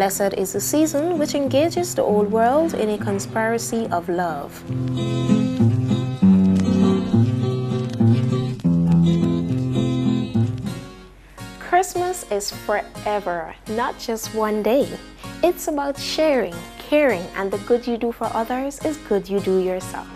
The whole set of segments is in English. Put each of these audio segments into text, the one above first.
Blessed is the season which engages the old world in a conspiracy of love. Christmas is forever, not just one day. It's about sharing, caring, and the good you do for others is good you do yourself.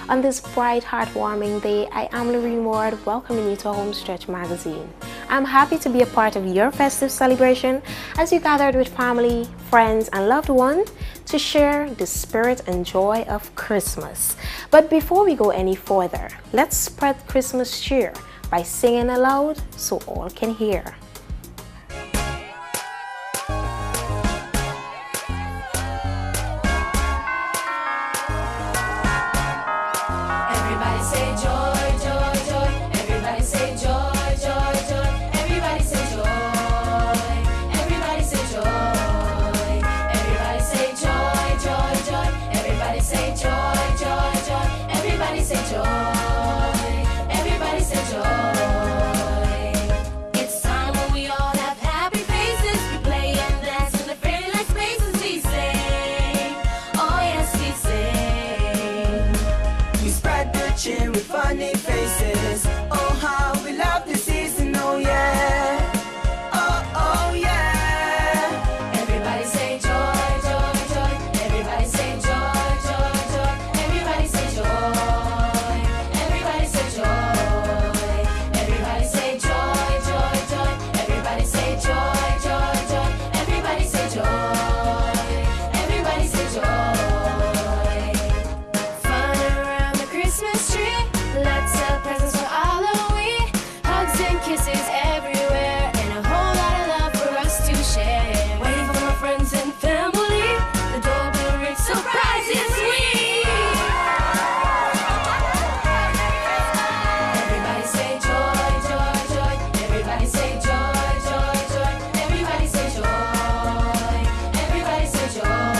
On this bright, heartwarming day, I am Lorene Ward, welcoming you to Homestretch Magazine. I'm happy to be a part of your festive celebration as you gathered with family, friends, and loved ones to share the spirit and joy of Christmas. But before we go any further, let's spread Christmas cheer by singing aloud so all can hear. Funny faces, oh how we love this season, oh yeah, oh yeah. Everybody say joy, joy, joy. Everybody say joy, joy, joy. Everybody say joy. Everybody say joy. Everybody say joy, joy, joy. Everybody say joy, joy, joy. Everybody say joy. Everybody say joy. Fun around the Christmas tree. Lots of presents for Halloween, hugs and kisses everywhere, and a whole lot of love for us to share. Waiting for my friends and family, the doorbell rings, surprise is sweet. Everybody say joy, joy, joy. Everybody say joy, joy, joy. Everybody say joy. Everybody say joy.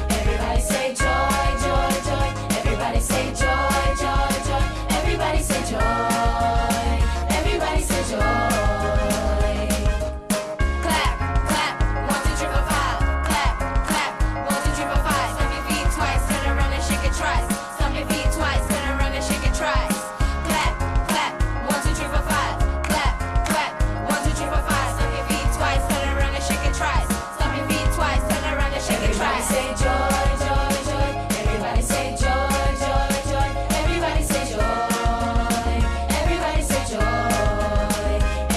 Everybody say joy, joy, joy. Everybody say joy, joy. Everybody say joy. Everybody say joy. Clap, clap, 1, 2, 3, 4, 5. Clap, clap, 1, 2, 3, 4, 5. Stomp your feet twice, turn around and shake it twice. Stomp your feet twice, turn around and shake it twice. Clap, clap, 1, 2, 3, 4, 5. Clap, clap, 1, 2, 3, 4, 5. Stomp your feet twice, turn around and shake it twice. Stomp your feet twice, turn around and shake it twice. Everybody say joy, joy, joy. Everybody say joy, joy, joy. Everybody say joy.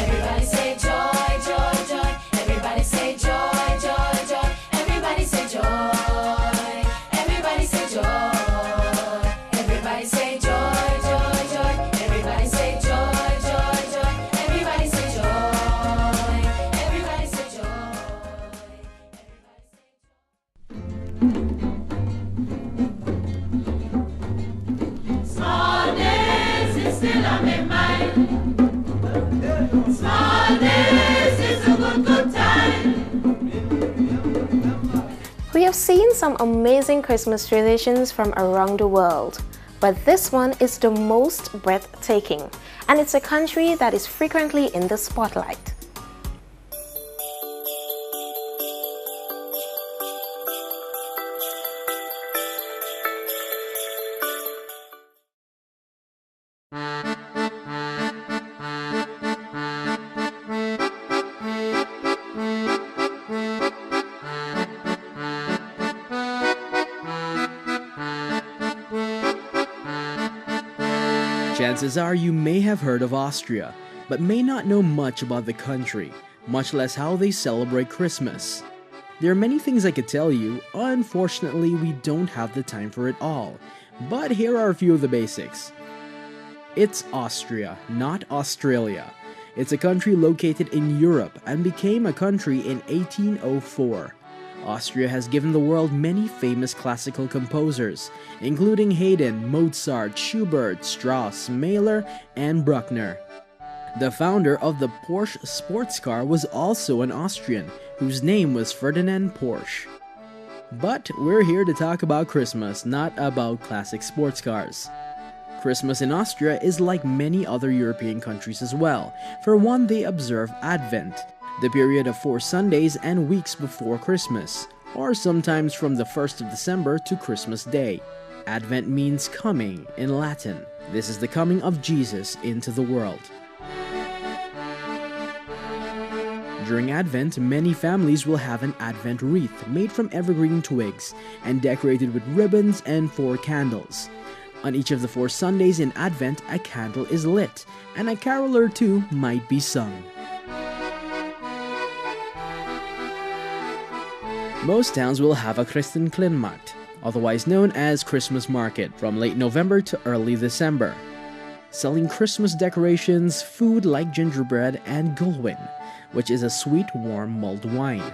Everybody say joy, joy, joy. Everybody say joy, joy, joy. Everybody say joy. Everybody say joy. Everybody say joy, joy, joy. Everybody say joy, joy, joy. Everybody say joy. Everybody say joy. Small days is still on my mind. Small days is a good, good time. We have seen some amazing Christmas traditions from around the world, but this one is the most breathtaking, and it's a country that is frequently in the spotlight. Chances are you may have heard of Austria, but may not know much about the country, much less how they celebrate Christmas. There are many things I could tell you, unfortunately we don't have the time for it all, but here are a few of the basics. It's Austria, not Australia. It's a country located in Europe and became a country in 1804. Austria has given the world many famous classical composers, including Haydn, Mozart, Schubert, Strauss, Mahler, and Bruckner. The founder of the Porsche sports car was also an Austrian, whose name was Ferdinand Porsche. But we're here to talk about Christmas, not about classic sports cars. Christmas in Austria is like many other European countries as well. For one, they observe Advent. the period of 4 Sundays and weeks before Christmas, or sometimes from the 1st of December to Christmas Day. Advent means coming in Latin. This is the coming of Jesus into the world. During Advent, many families will have an Advent wreath made from evergreen twigs and decorated with ribbons and 4 candles. On each of the 4 Sundays in Advent, a candle is lit, and a carol or two might be sung. Most towns will have a Christenkindmarkt, otherwise known as Christmas market, from late November to early December, selling Christmas decorations, food like gingerbread and Gulwin, which is a sweet, warm mulled wine.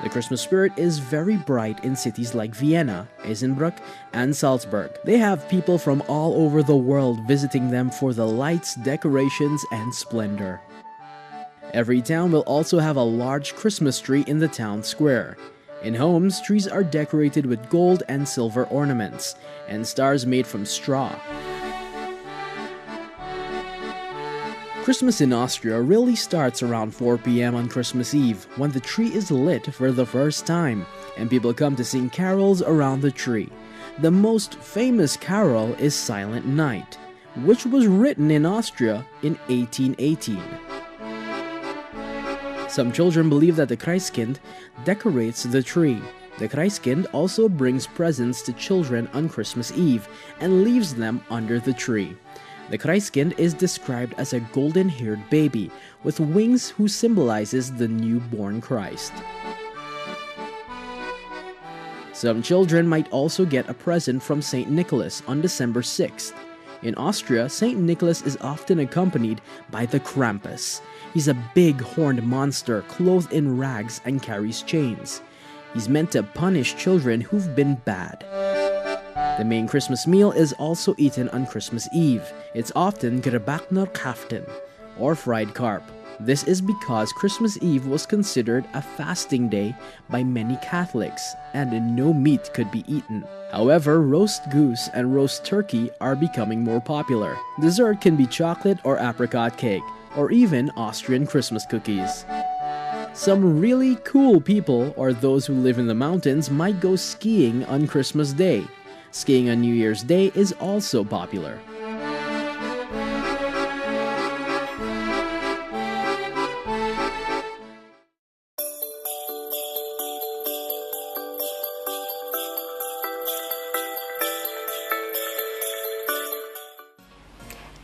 The Christmas spirit is very bright in cities like Vienna, Eisenbruck, and Salzburg. They have people from all over the world visiting them for the lights, decorations, and splendor. Every town will also have a large Christmas tree in the town square. In homes, trees are decorated with gold and silver ornaments, and stars made from straw. Christmas in Austria really starts around 4 p.m. on Christmas Eve, when the tree is lit for the first time, and people come to sing carols around the tree. The most famous carol is Silent Night, which was written in Austria in 1818. Some children believe that the Christkind decorates the tree. The Christkind also brings presents to children on Christmas Eve and leaves them under the tree. The Christkind is described as a golden-haired baby with wings who symbolizes the newborn Christ. Some children might also get a present from St. Nicholas on December 6th. In Austria, St. Nicholas is often accompanied by the Krampus. He's a big horned monster clothed in rags and carries chains. He's meant to punish children who've been bad. The main Christmas meal is also eaten on Christmas Eve. It's often gebackene Karpfen, or fried carp. This is because Christmas Eve was considered a fasting day by many Catholics, and no meat could be eaten. However, roast goose and roast turkey are becoming more popular. Dessert can be chocolate or apricot cake, or even Austrian Christmas cookies. Some really cool people, or those who live in the mountains, might go skiing on Christmas Day. Skiing on New Year's Day is also popular.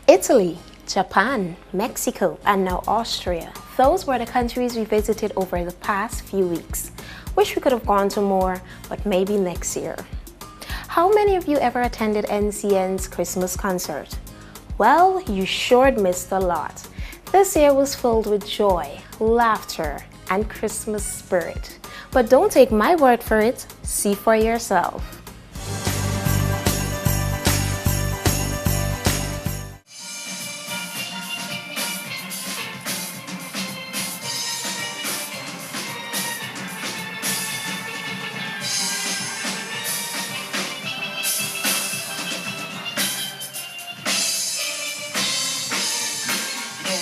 Italy, Japan, Mexico, and now Austria. Those were the countries we visited over the past few weeks. Wish we could have gone to more, but maybe next year. How many of you ever attended NCN's Christmas concert? Well, you sure missed a lot. This year was filled with joy, laughter, and Christmas spirit. But don't take my word for it, see for yourself.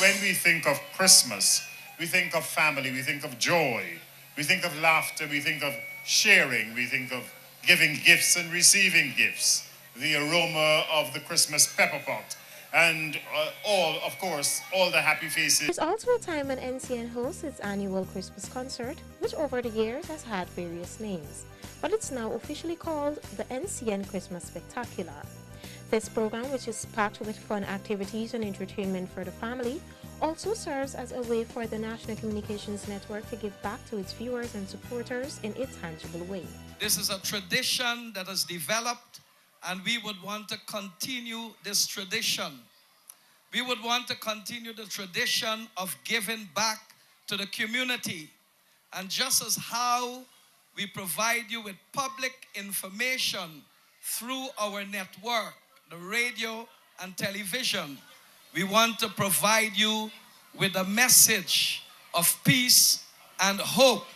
When we think of Christmas, we think of family, we think of joy, we think of laughter, we think of sharing, we think of giving gifts and receiving gifts, the aroma of the Christmas pepper pot, and of course, all the happy faces. There's also a time when NCN hosts its annual Christmas concert, which over the years has had various names, but it's now officially called the NCN Christmas Spectacular. This program, which is packed with fun activities and entertainment for the family, also serves as a way for the National Communications Network to give back to its viewers and supporters in a tangible way. This is a tradition that has developed, and we would want to continue this tradition. We would want to continue the tradition of giving back to the community. And just as how we provide you with public information through our network, the radio and television, we want to provide you with a message of peace and hope,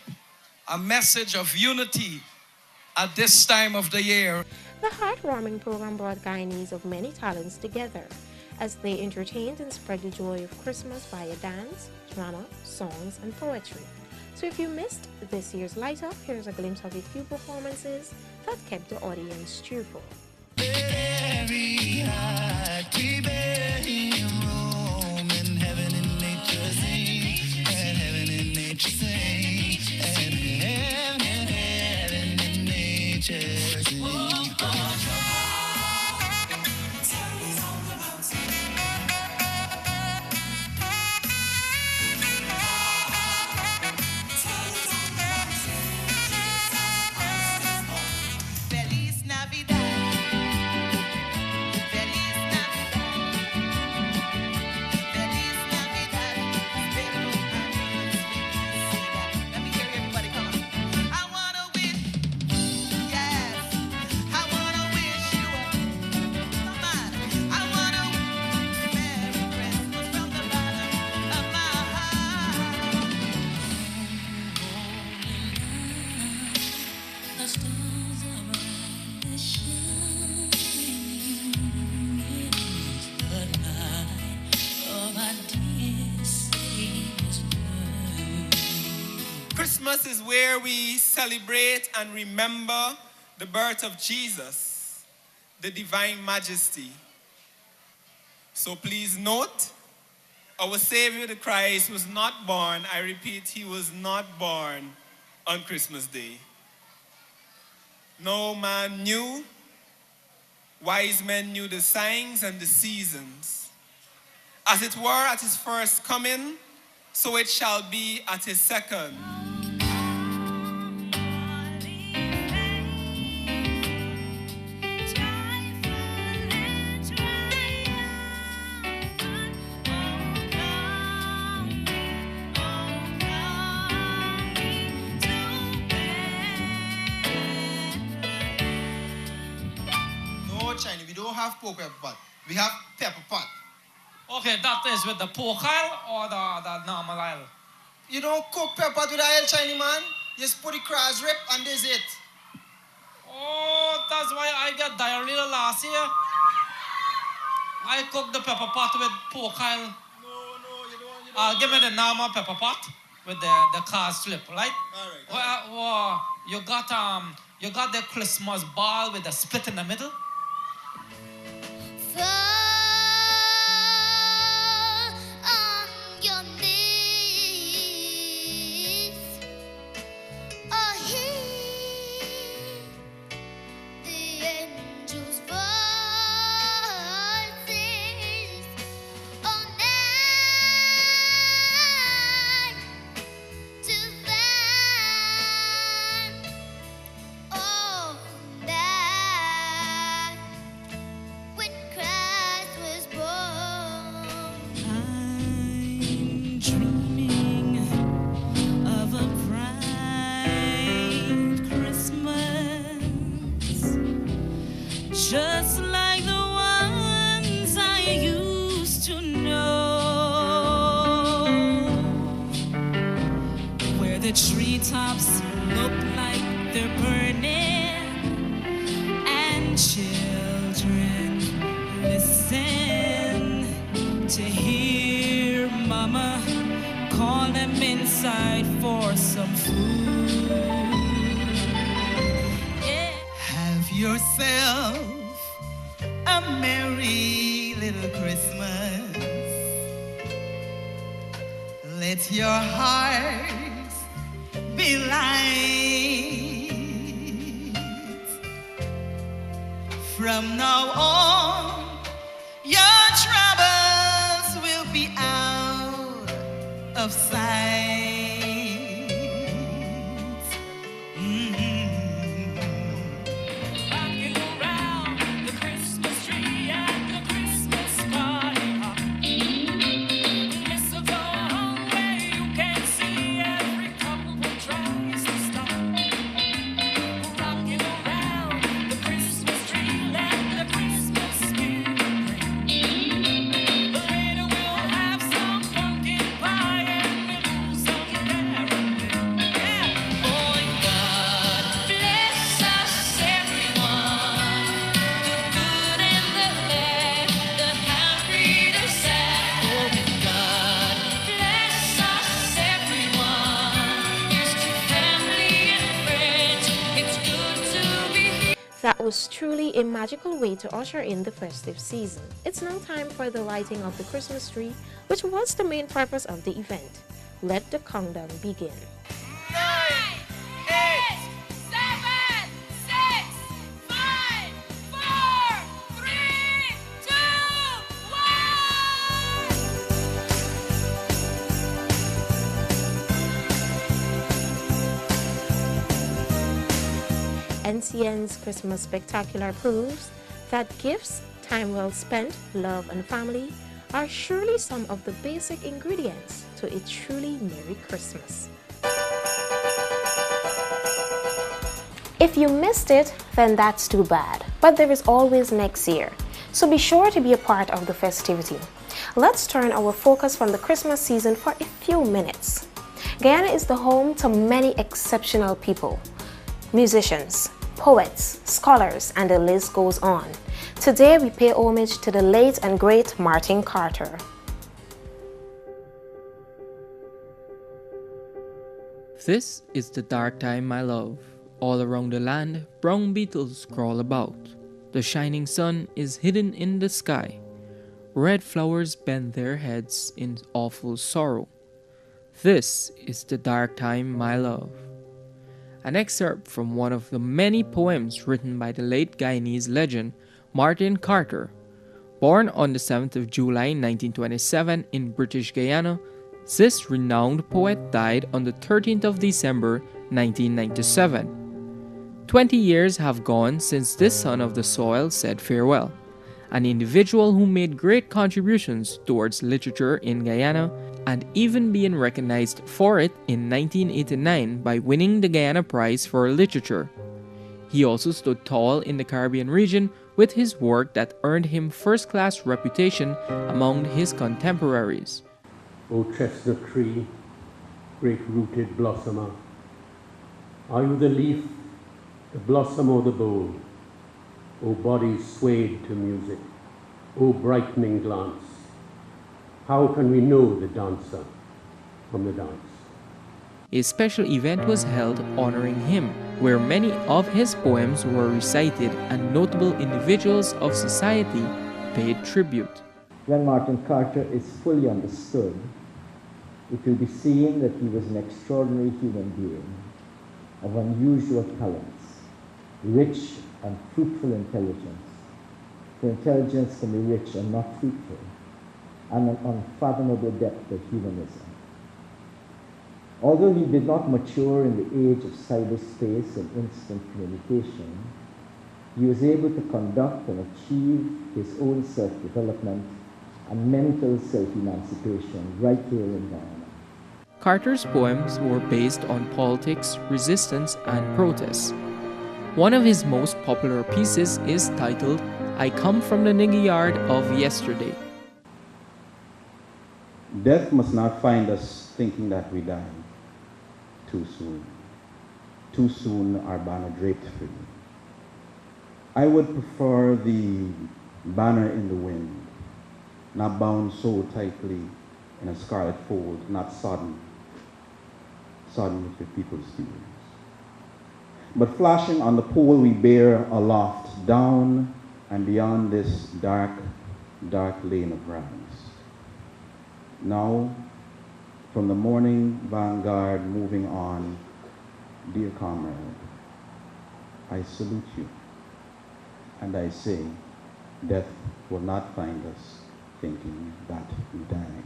a message of unity at this time of the year. The heartwarming program brought Guyanese of many talents together. as they entertained and spread the joy of Christmas via dance, drama, songs, and poetry. So if you missed this year's Light Up, here's a glimpse of a few performances that kept the audience cheerful. Very high, we bear him roam, and heaven and nature sing, and heaven and nature sing, and heaven and nature sing. Feliz Navidad. Feliz Navidad. Feliz Navidad. Espero amigos felicidad. Let me hear everybody come on. I wanna wish, yes, I wanna wish you a, come on. I wanna wish you Merry Christmas from the bottom of my heart. The stars are brightly shining. It is the night of our dear Savior's birth. Christmas is where we celebrate and remember the birth of Jesus, the divine majesty. So please note, our Savior the Christ was not born, I repeat, he was not born on Christmas Day. No man knew, wise men knew the signs and the seasons. As it were at his first coming, so it shall be at his second. No, China, we don't have pork pepper pot. We have pepper pot. Okay, that is with the pork aisle or the normal aisle? You don't cook pepper pot with oil, Chinese man. You just put the crabs rib and that's it. Oh, that's why I got diarrhea last year. I cooked the pepper pot with pork aisle. No, you don't. Give me the normal pepper pot with the car slip, right? All right. Well, you got the Christmas ball with the split in the middle. Fall on your knees. Oh, hear the angels' voices. Oh, night divine. Oh, night when Christ was born. I'm dreaming of a bright Christmas, just like the ones I used to know, where the treetops look like they're burning and children listen to hear mama call them inside for some food. Yeah. Have yourself a merry little Christmas. Let your hearts be light. From now on, your troubles will be out of sight. Rocking around the Christmas tree at the Christmas party hop. Mistletoe hung where you can see every couple tries to stop. Rocking around the Christmas tree, let the Christmas spirit ring. Later we'll have some pumpkin pie and That was truly a magical way to usher in the festive season. It's now time for the lighting of the Christmas tree, which was the main purpose of the event. Let the countdown begin. 9, 8, 7, 6, 5, 4, 3, 2, 1. NCN's Christmas Spectacular proves that gifts, time well spent, love and family are surely some of the basic ingredients to a truly Merry Christmas. If you missed it, then that's too bad, but there is always next year, so be sure to be a part of the festivity. Let's turn our focus from the Christmas season for a few minutes. Guyana is the home to many exceptional people, musicians, poets, scholars, and the list goes on. Today we pay homage to the late and great Martin Carter. This is the dark time, my love. All around the land, brown beetles crawl about. The shining sun is hidden in the sky. Red flowers bend their heads in awful sorrow. This is the dark time, my love. An excerpt from one of the many poems written by the late Guyanese legend, Martin Carter. Born on the 7th of July 1927 in British Guyana, this renowned poet died on the 13th of December 1997. 20 years have gone since this son of the soil said farewell, an individual who made great contributions towards literature in Guyana and even being recognized for it in 1989 by winning the Guyana Prize for Literature. He also stood tall in the Caribbean region with his work that earned him first-class reputation among his contemporaries. O chestnut tree, great-rooted blossomer, are you the leaf, the blossom or the bowl? O body swayed to music, O brightening glance, how can we know the dancer from the dance? A special event was held honoring him, where many of his poems were recited and notable individuals of society paid tribute. When Martin Carter is fully understood, it will be seen that he was an extraordinary human being of unusual talents, rich and fruitful intelligence, for intelligence can be rich and not fruitful, and an unfathomable depth of humanism. Although he did not mature in the age of cyberspace and instant communication, he was able to conduct and achieve his own self-development and mental self-emancipation right here in Guyana. Carter's poems were based on politics, resistance, and protest. One of his most popular pieces is titled, I Come from the Nigger Yard of Yesterday. Death must not find us thinking that we died too soon. Too soon our banner draped free. I would prefer the banner in the wind, not bound so tightly in a scarlet fold, not sodden with the people's tears. But flashing on the pole we bear aloft, down and beyond this dark, dark lane of rags. Now, from the morning vanguard moving on, dear comrade, I salute you, and I say, death will not find us thinking that we die.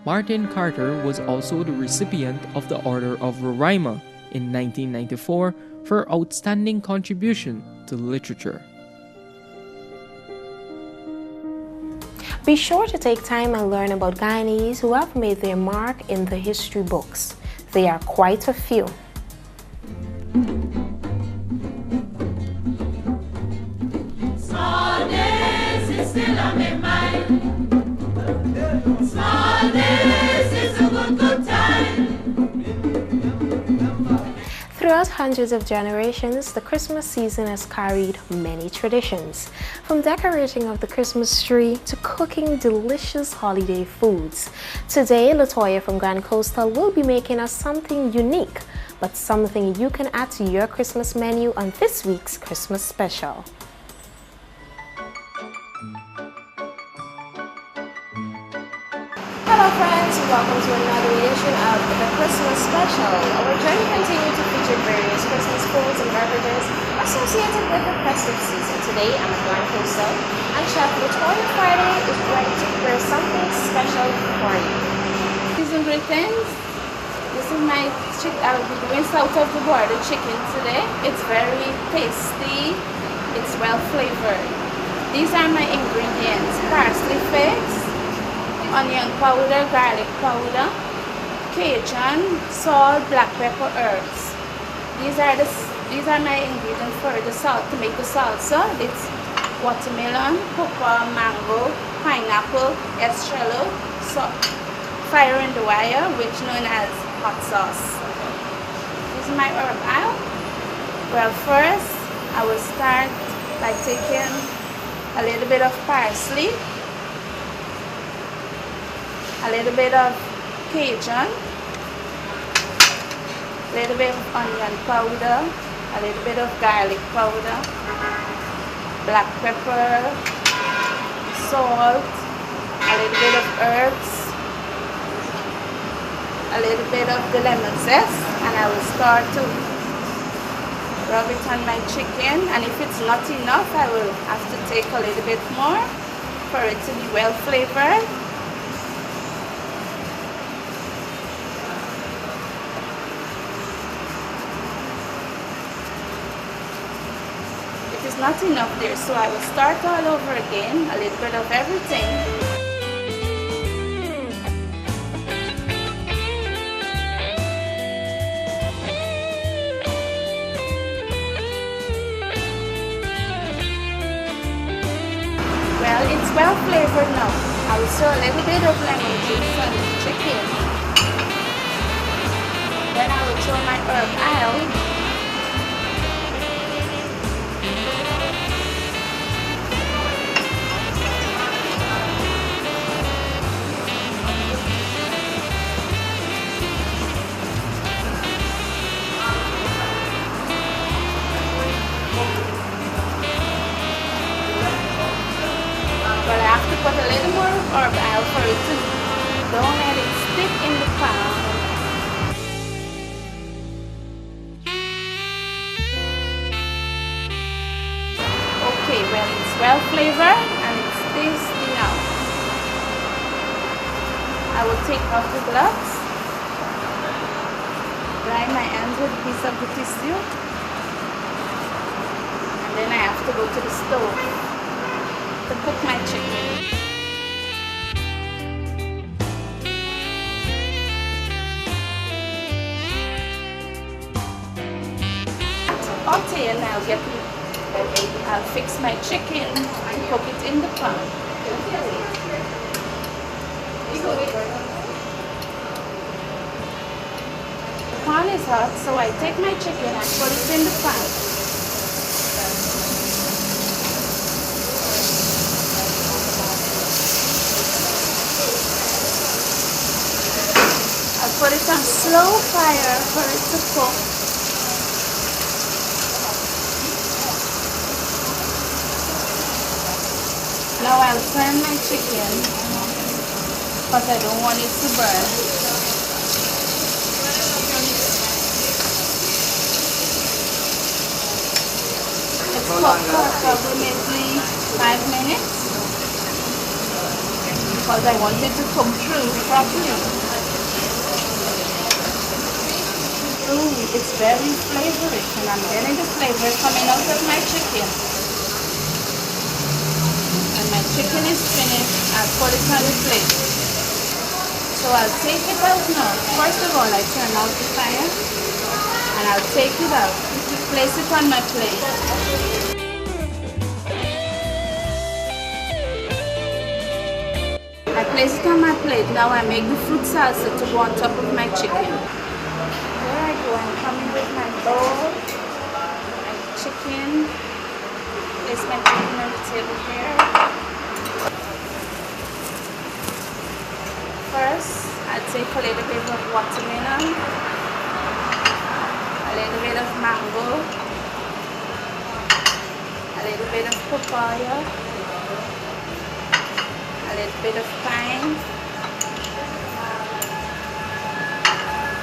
Martin Carter was also the recipient of the Order of Roraima in 1994 for outstanding contribution to literature. Be sure to take time and learn about Guyanese who have made their mark in the history books. There are quite a few. Small days is still on my mind. Small days is a good time. Throughout hundreds of generations, the Christmas season has carried many traditions. From decorating of the Christmas tree to cooking delicious holiday foods. Today, Latoya from Grand Coastal will be making us something unique but something you can add to your Christmas menu on this week's Christmas special. Hello friends, welcome to another edition of the Christmas special. Our journey continues to feature various Christmas foods and beverages associated with the festive season. Today, I'm Glenn Coso, and Chef Latoya Friday is ready to prepare something special for you. Season greetings. This is my chicken. I'll be doing south of the border chicken today. It's very tasty. It's well flavored. These are my ingredients: parsley flakes, onion powder, garlic powder, Cajun, salt, black pepper, herbs. These are my ingredients for the salt to make the salsa. It's watermelon, pawpaw, mango, pineapple, estrello, fire in the wire, which known as hot sauce. This is my herb aisle. Well, first I will start by taking a little bit of parsley, a little bit of Cajun, a little bit of onion powder, a little bit of garlic powder, black pepper, salt, a little bit of herbs, a little bit of the lemon zest, and I will start to rub it on my chicken. And if it's not enough, I will have to take a little bit more for it to be well flavored. It is not enough there, so I will start all over again, a little bit of everything. Well, it's well flavored now. I will throw a little bit of lemon juice on the chicken. Then I will throw my herb aisle. But I have to put a little more herb oil for it to don't let it stick in the pan. Okay, well, it's well flavored and it's tasty now. I will take off the gloves, dry my hands with a piece of the tissue, and then I have to go to the stove to cook my chicken. Hot and I'll fix my chicken and cook it in the pan. The pan is hot, so I take my chicken and put it in the pan. Put it on slow fire for it to cook. Now I'll turn my chicken because I don't want it to burn. It's cooked for approximately 5 minutes because I want it to cook through properly. Ooh, it's very flavory, and I'm getting the flavor coming out of my chicken. And my chicken is finished. I'll put it on the plate. So I'll take it out now. First of all, I turn out the fire, and I'll take it out. Place it on my plate. I place it on my plate. Now I make the fruit salsa to go on top of my chicken. I'm coming with my bowl, my chicken. Place my chicken on the table here. First, I'll take a little bit of watermelon. little bit of mango, a little bit of papaya, a little bit of thyme,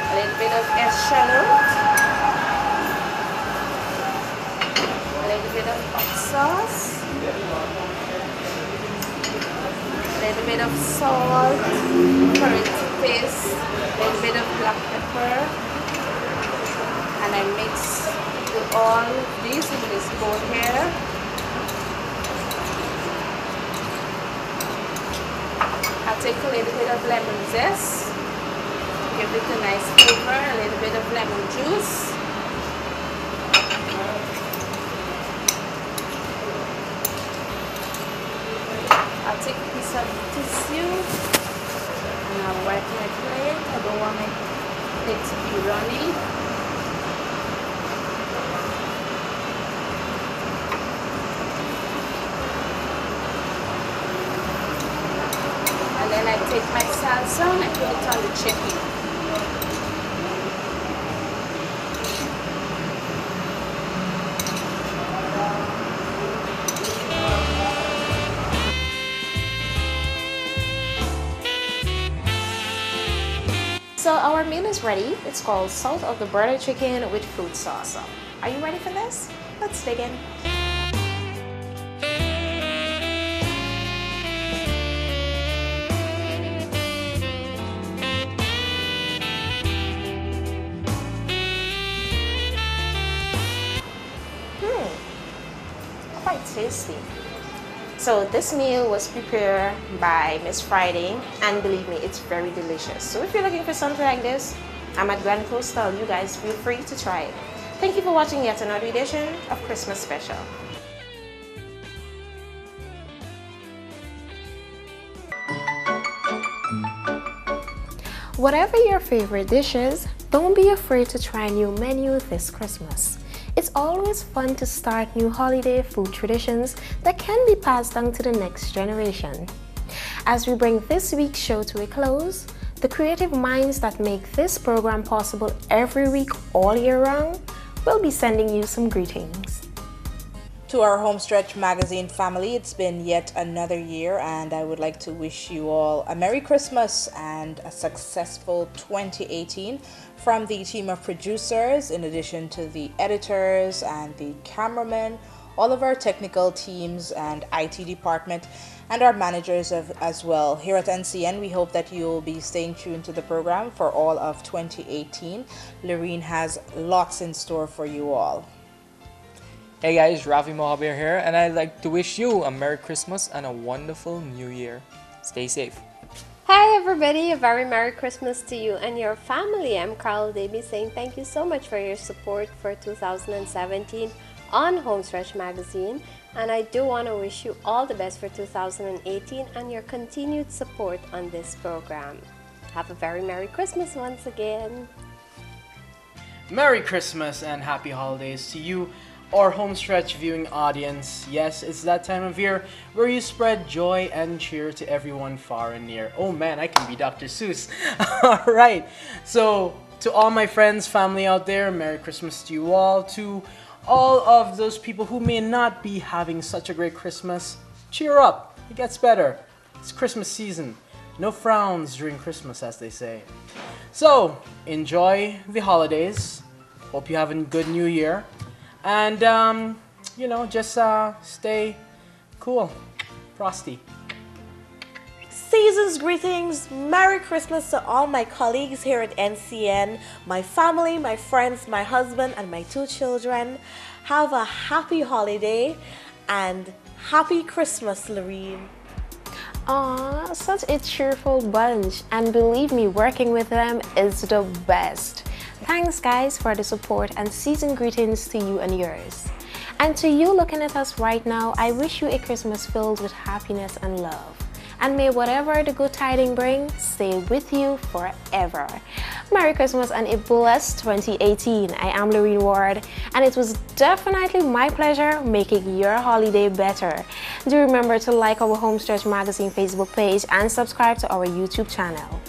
a little bit of eschalot, a little bit of hot sauce, a little bit of salt, curry to taste, a little bit of black pepper, and I mix all these in this bowl here. I'll take a little bit of lemon zest, give it a nice flavor, a little bit of lemon juice. I'll take a piece of tissue and I'll wipe my plate. I don't want my plate to be runny. And then I take my salsa and I put it on the chicken. So our meal is ready. It's called Salt of the Butter Chicken with fruit salsa. Are you ready for this? Let's dig in. Quite tasty. So this meal was prepared by Miss Friday, and believe me, it's very delicious. So if you're looking for something like this, I'm at Grand Coastal. You guys feel free to try it. Thank you for watching yet another edition of Christmas Special. Whatever your favorite dishes, don't be afraid to try a new menu this Christmas. It's always fun to start new holiday food traditions that can be passed on to the next generation. As we bring this week's show to a close, the creative minds that make this program possible every week all year round will be sending you some greetings. To our Homestretch Magazine family, it's been yet another year, and I would like to wish you all a Merry Christmas and a successful 2018 from the team of producers, in addition to the editors and the cameramen, all of our technical teams and IT department, and our managers as well. Here at NCN, we hope that you'll be staying tuned to the program for all of 2018. Lorene has lots in store for you all. Hey guys, Rafi Mohabir here, and I'd like to wish you a Merry Christmas and a wonderful New Year. Stay safe. Hi everybody, a very Merry Christmas to you and your family. I'm Carl Davy saying thank you so much for your support for 2017 on Homestretch Magazine, and I do want to wish you all the best for 2018 and your continued support on this program. Have a very Merry Christmas once again. Merry Christmas and Happy Holidays to you, our Homestretch viewing audience. Yes, it's that time of year where you spread joy and cheer to everyone far and near. Oh man, I can be Dr. Seuss. Alright, so to all my friends, family out there, Merry Christmas to you all. To all of those people who may not be having such a great Christmas, cheer up, it gets better. It's Christmas season. No frowns during Christmas, as they say. So, enjoy the holidays. Hope you have a good new year. And, you know, just stay cool. Frosty. Season's greetings. Merry Christmas to all my colleagues here at NCN, my family, my friends, my husband, and my 2 children. Have a happy holiday and happy Christmas, Lorene. Aw, such a cheerful bunch, and believe me, working with them is the best. Thanks guys for the support, and season greetings to you and yours. And to you looking at us right now, I wish you a Christmas filled with happiness and love. And may whatever the good tidings bring stay with you forever. Merry Christmas and a blessed 2018. I am Lorene Ward, and it was definitely my pleasure making your holiday better. Do remember to like our Homestretch Magazine Facebook page and subscribe to our YouTube channel.